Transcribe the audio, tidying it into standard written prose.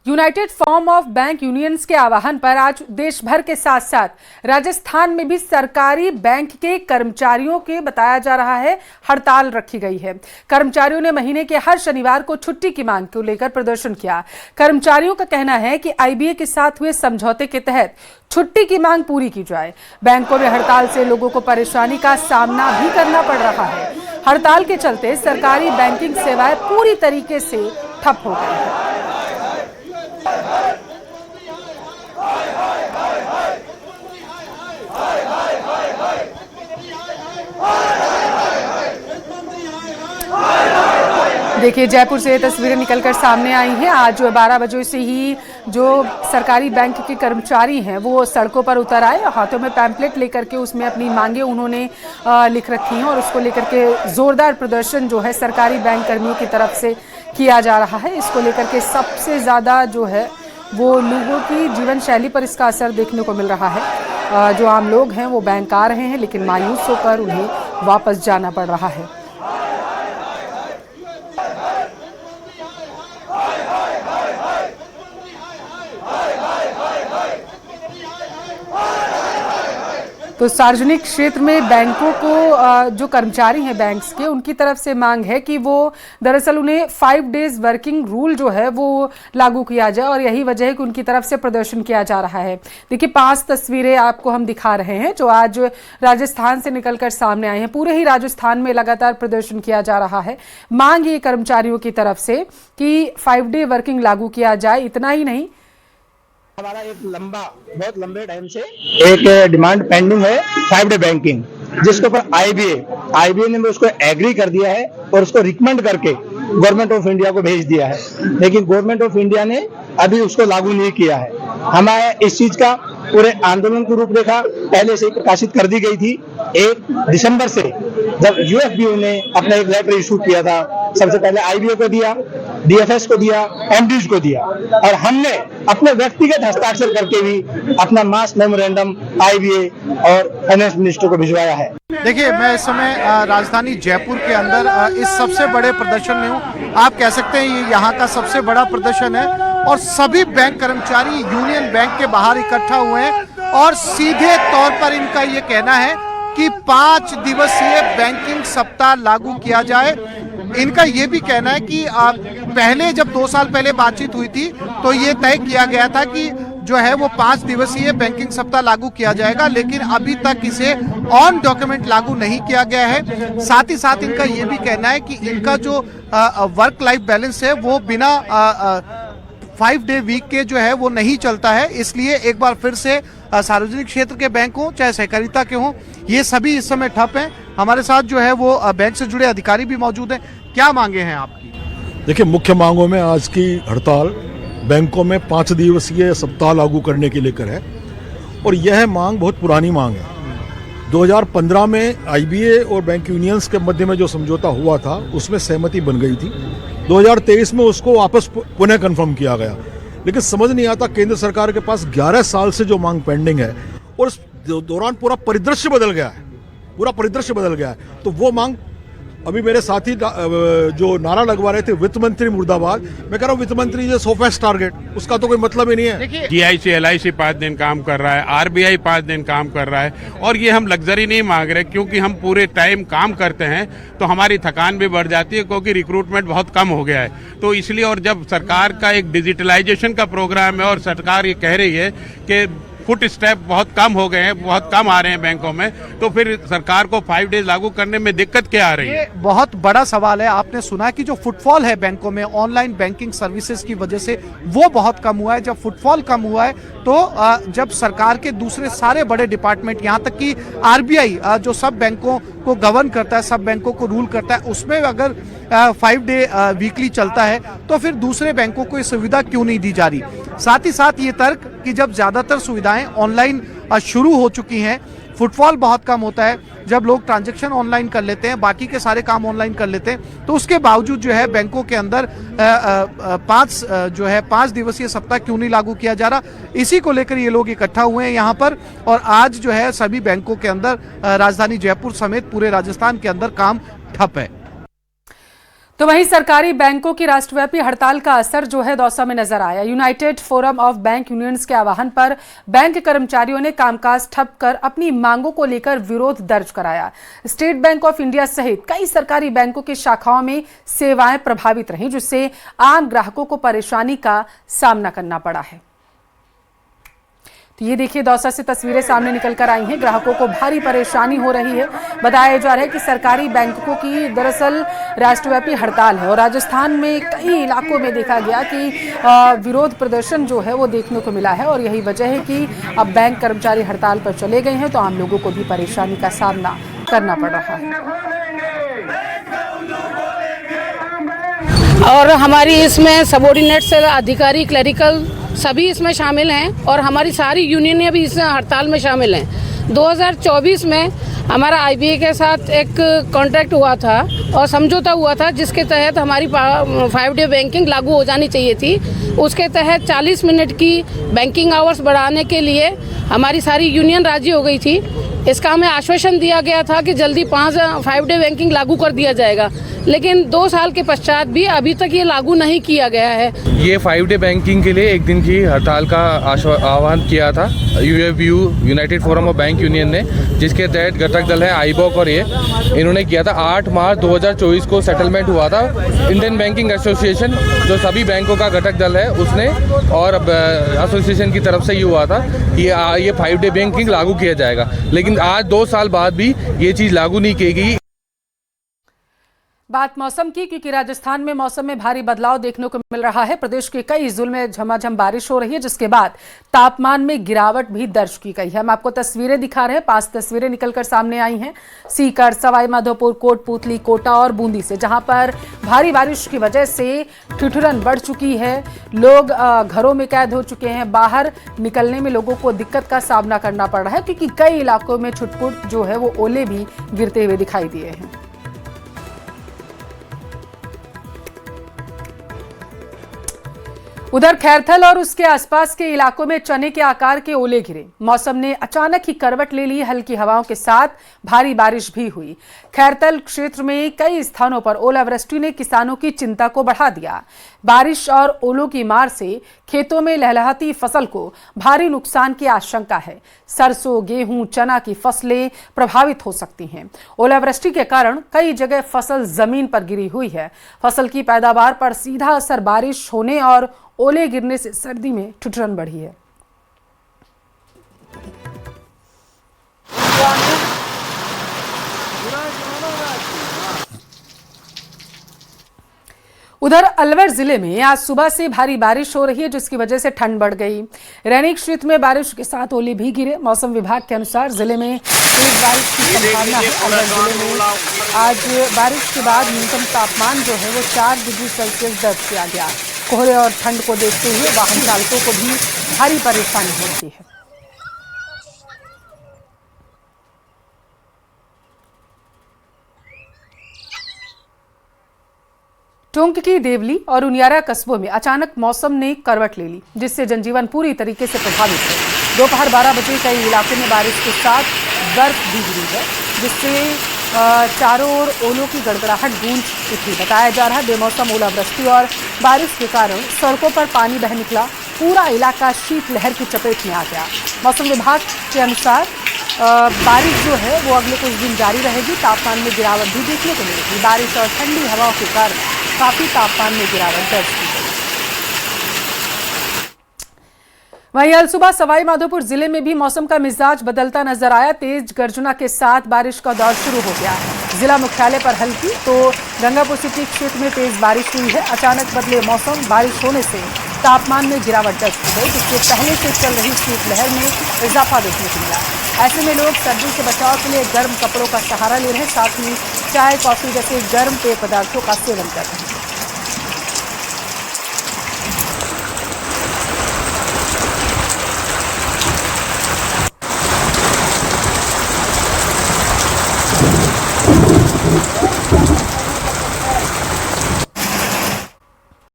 United form of bank unions के आह्वान पर आज देश भर के साथ साथ राजस्थान में भी सरकारी बैंक के कर्मचारियों के बताया जा रहा है हड़ताल रखी गई है। कर्मचारियों ने महीने के हर शनिवार को छुट्टी की मांग को लेकर प्रदर्शन किया। कर्मचारियों का कहना है कि आईबीए के साथ हुए समझौते के तहत छुट्टी की मांग पूरी की जाए। बैंकों में हड़ताल से लोगों को परेशानी का सामना भी करना पड़ रहा है। हड़ताल के चलते सरकारी बैंकिंग सेवाएं पूरी तरीके से ठप हो गई हैं। देखिए, जयपुर से तस्वीरें निकलकर सामने आई हैं। आज 12 बजे से ही जो सरकारी बैंक के कर्मचारी हैं वो सड़कों पर उतर आए। हाथों में पैम्पलेट लेकर के उसमें अपनी मांगे उन्होंने लिख रखी हैं और उसको लेकर के जोरदार प्रदर्शन जो है सरकारी बैंक कर्मियों की तरफ से किया जा रहा है। इसको लेकर के सबसे ज़्यादा जो है वो लोगों की जीवन शैली पर इसका असर देखने को मिल रहा है। जो आम लोग हैं वो बैंक आ रहे हैं लेकिन मायूस होकर उन्हें वापस जाना पड़ रहा है। तो सार्वजनिक क्षेत्र में बैंकों को जो कर्मचारी हैं बैंक्स के, उनकी तरफ से मांग है कि वो दरअसल उन्हें 5 डेज वर्किंग रूल जो है वो लागू किया जाए और यही वजह है कि उनकी तरफ से प्रदर्शन किया जा रहा है। देखिए, 5 तस्वीरें आपको हम दिखा रहे हैं जो आज राजस्थान से निकलकर सामने आए हैं। पूरे ही राजस्थान में लगातार प्रदर्शन किया जा रहा है। मांग ये कर्मचारियों की तरफ से कि 5 डे वर्किंग लागू किया जाए। इतना ही नहीं, हमारा एक बहुत लंबे टाइम से एक डिमांड पेंडिंग है 5 डे बैंकिंग, जिसके ऊपर आईबीए ने उसको एग्री कर दिया है और उसको रिकमेंड करके गवर्नमेंट ऑफ इंडिया को भेज दिया है। लेकिन गवर्नमेंट ऑफ इंडिया ने अभी उसको लागू नहीं किया है। हमारे इस चीज का पूरे आंदोलन की रूपरेखा पहले से ही प्रकाशित कर दी गई थी। 1 दिसंबर से जब यूएफबीयू ने अपना एक लेटर इशू किया था, सबसे पहले आईबीए को दिया, डीएफएस को दिया, एमडीज को दिया और हमने अपने व्यक्तिगत हस्ताक्षर करके भी अपना मास मेमोरेंडम आईबीए और फाइनेंस मिनिस्टर को भिजवाया है। देखिए, मैं इस समय राजधानी जयपुर के अंदर इस सबसे बड़े प्रदर्शन में हूँ। आप कह सकते हैं ये यहाँ का सबसे बड़ा प्रदर्शन है और सभी बैंक कर्मचारी यूनियन बैंक के बाहर इकट्ठा हुए हैं और सीधे तौर पर इनका ये कहना है कि 5 दिवसीय बैंकिंग सप्ताह लागू किया जाए। इनका ये भी कहना है कि पहले जब 2 साल पहले बातचीत हुई थी तो ये तय किया गया था कि जो है वो 5 दिवसीय बैंकिंग सप्ताह लागू किया जाएगा, लेकिन अभी तक इसे ऑन डॉक्यूमेंट लागू नहीं किया गया है। साथ ही साथ इनका ये भी कहना है कि इनका जो वर्क लाइफ बैलेंस है वो बिना 5 डे वीक के जो है वो नहीं चलता है। इसलिए एक बार फिर से सार्वजनिक क्षेत्र के बैंक हों चाहे सहकारिता के हों, ये सभी इस समय ठप हैं। हमारे साथ जो है वो बैंक से जुड़े अधिकारी भी मौजूद हैं। क्या मांगे हैं आपकी? देखिए, मुख्य मांगों में आज की हड़ताल बैंकों में 5 दिवसीय सप्ताह लागू करने के लेकर है और यह मांग बहुत पुरानी मांग है। 2015 में आईबीए और बैंक यूनियंस के मध्य में जो समझौता हुआ था उसमें सहमति बन गई थी। 2023 में उसको वापस पुनः कन्फर्म किया गया, लेकिन समझ नहीं आता केंद्र सरकार के पास 11 साल से जो मांग पेंडिंग है और उस दौरान पूरा परिदृश्य बदल गया है। तो वो मांग अभी मेरे साथी जो नारा लगवा रहे थे वित्त मंत्री मुर्दाबाद, मैं कह रहा हूँ वित्त मंत्री जो सोफेस्ट टारगेट, उसका तो कोई मतलब ही नहीं है। जीआईसी एलआईसी 5 दिन काम कर रहा है, आरबीआई 5 दिन काम कर रहा है और ये हम लग्जरी नहीं मांग रहे क्योंकि हम पूरे टाइम काम करते हैं तो हमारी थकान भी बढ़ जाती है क्योंकि रिक्रूटमेंट बहुत कम हो गया है। तो इसलिए, और जब सरकार का एक डिजिटलाइजेशन का प्रोग्राम है और सरकार ये कह रही है कि फुट स्टेप बहुत कम हो गए हैं, बहुत कम आ रहे हैं बैंकों में, तो फिर सरकार को 5 डेज लागू करने में दिक्कत क्या आ रही है? ये बहुत बड़ा सवाल है। आपने सुना कि जो फुटफॉल है बैंकों में ऑनलाइन बैंकिंग सर्विसेज की वजह से वो बहुत कम हुआ है। जब फुटफॉल कम हुआ है तो जब सरकार के दूसरे सारे बड़े डिपार्टमेंट, यहाँ तक कि आरबीआई जो सब बैंकों को गवर्न करता है, सब बैंकों को रूल करता है, उसमें अगर 5 डे वीकली चलता है तो फिर दूसरे बैंकों को ये सुविधा क्यों नहीं दी जा रही? साथ ही साथ ये तर्क कि जब ज्यादातर सुविधाएं ऑनलाइन शुरू हो चुकी हैं, फुटफॉल बहुत कम होता है, जब लोग ट्रांजैक्शन ऑनलाइन कर लेते हैं, बाकी के सारे काम ऑनलाइन कर लेते हैं, तो उसके बावजूद जो है बैंकों के अंदर 5 दिवसीय सप्ताह क्यों नहीं लागू किया जा रहा? इसी को लेकर ये लोग इकट्ठा हुए हैं यहाँ पर और आज जो है सभी बैंकों के अंदर राजधानी जयपुर समेत पूरे राजस्थान के अंदर काम ठप है। तो वहीं सरकारी बैंकों की राष्ट्रव्यापी हड़ताल का असर जो है दौसा में नजर आया। United forum of bank unions के आह्वान पर बैंक कर्मचारियों ने कामकाज ठप कर अपनी मांगों को लेकर विरोध दर्ज कराया। स्टेट बैंक ऑफ इंडिया सहित कई सरकारी बैंकों की शाखाओं में सेवाएं प्रभावित रहीं, जिससे आम ग्राहकों को परेशानी का सामना करना पड़ा है। तो ये देखिए दौसा से तस्वीरें सामने निकल कर आई हैं। ग्राहकों को भारी परेशानी हो रही है। बताया जा रहा है कि सरकारी बैंकों की दरअसल राष्ट्रव्यापी हड़ताल है और राजस्थान में कई इलाकों में देखा गया कि विरोध प्रदर्शन जो है वो देखने को मिला है और यही वजह है कि अब बैंक कर्मचारी हड़ताल पर चले गए हैं तो आम लोगों को भी परेशानी का सामना करना पड़ रहा है। और हमारी इसमें सबॉर्डिनेट से अधिकारी, क्लरिकल सभी इसमें शामिल हैं और हमारी सारी यूनियनें भी इस हड़ताल में शामिल हैं। 2024 में हमारा आईबीए के साथ एक कॉन्ट्रैक्ट हुआ था और समझौता हुआ था, जिसके तहत हमारी 5 डे बैंकिंग लागू हो जानी चाहिए थी। उसके तहत 40 मिनट की बैंकिंग आवर्स बढ़ाने के लिए हमारी सारी यूनियन राजी हो गई थी। इसका हमें आश्वासन दिया गया था कि जल्दी 5 डे बैंकिंग लागू कर दिया जाएगा, लेकिन 2 साल के पश्चात भी अभी तक ये लागू नहीं किया गया है। ये 5 डे बैंकिंग के लिए एक दिन की हड़ताल का आह्वान किया था UFU, united forum of bank union ने, जिसके तहत घटक दल है आईबॉक और ये इन्होंने किया था। 8 मार्च 2024 को सेटलमेंट हुआ था। इंडियन बैंकिंग एसोसिएशन जो सभी बैंकों का घटक दल है उसने और एसोसिएशन की तरफ से ये हुआ था कि ये 5 डे बैंकिंग लागू किया जाएगा, लेकिन आज 2 साल बाद भी ये चीज़ लागू नहीं की गई। बात मौसम की, क्योंकि राजस्थान में मौसम में भारी बदलाव देखने को मिल रहा है। प्रदेश के कई जिलों में झमाझम बारिश हो रही है, जिसके बाद तापमान में गिरावट भी दर्ज की गई है। हम आपको तस्वीरें दिखा रहे हैं, 5 तस्वीरें निकलकर सामने आई हैं सीकर, सवाई माधोपुर, कोटपूतली, कोटा और बूंदी से, जहां पर भारी बारिश की वजह से ठिठुरन बढ़ चुकी है। लोग घरों में कैद हो चुके हैं। बाहर निकलने में लोगों को दिक्कत का सामना करना पड़ रहा है, क्योंकि कई इलाकों में छुटपुट जो है वो ओले भी गिरते हुए दिखाई दिए हैं। उधर खैरथल और उसके आसपास के इलाकों में चने के आकार के ओले गिरे। मौसम ने अचानक ही करवट ले ली। हल्की हवाओं के साथ भारी बारिश भी हुई। खैरथल क्षेत्र में कई स्थानों पर ओलावृष्टि ने किसानों की चिंता को बढ़ा दिया। बारिश और ओलों की मार से खेतों में लहलहाती फसल को भारी नुकसान की आशंका है। सरसों, गेहूं, चना की फसलें प्रभावित हो सकती हैं। ओलावृष्टि के कारण कई जगह फसल जमीन पर गिरी हुई है। फसल की पैदावार पर सीधा असर बारिश होने और ओले गिरने से सर्दी में ठिठुरन बढ़ी है। उधर अलवर जिले में आज सुबह से भारी बारिश हो रही है, जिसकी वजह से ठंड बढ़ गई। रैनी क्षेत्र में बारिश के साथ ओले भी गिरे। मौसम विभाग के अनुसार जिले में तेज बारिश की संभावना है। अलवर जिले में आज बारिश के बाद न्यूनतम तापमान जो है वो 4 डिग्री सेल्सियस दर्ज किया गया। कोहरे और ठंड को देखते हुए वाहन चालकों को भी भारी परेशानी होती है। टोंक की देवली और उनियारा कस्बों में अचानक मौसम ने करवट ले ली, जिससे जनजीवन पूरी तरीके से प्रभावित है। दोपहर 12 बजे कई इलाकों में बारिश के साथ बर्फ भी गिरी है, जिससे चारों ओर ओलों की गड़गड़ाहट गूंज उठी। बताया जा रहा है बेमौसम ओलावृष्टि और बारिश के कारण सड़कों पर पानी बह निकला। पूरा इलाका शीतलहर की चपेट में आ गया। मौसम विभाग के अनुसार बारिश जो है वो अगले कुछ दिन जारी रहेगी। तापमान में गिरावट भी देखने को मिलेगी। बारिश और ठंडी हवाओं के कारण काफी तापमान में गिरावट दर्ज की गई। वहीं अल सुबह सवाई माधोपुर जिले में भी मौसम का मिजाज बदलता नजर आया। तेज गर्जना के साथ बारिश का दौर शुरू हो गया। जिला मुख्यालय पर हल्की तो गंगापुर सिटी क्षेत्र में तेज बारिश हुई है। अचानक बदले मौसम, बारिश होने से तापमान में गिरावट दर्ज की गई, जिससे पहले से चल रही शीतलहर में इजाफा देखने को मिला। ऐसे में लोग सर्दी से बचाव के लिए गर्म कपड़ों का सहारा ले रहे हैं, साथ ही चाय, कॉफी जैसे गर्म पेय पदार्थों का सेवन कर रहे हैं।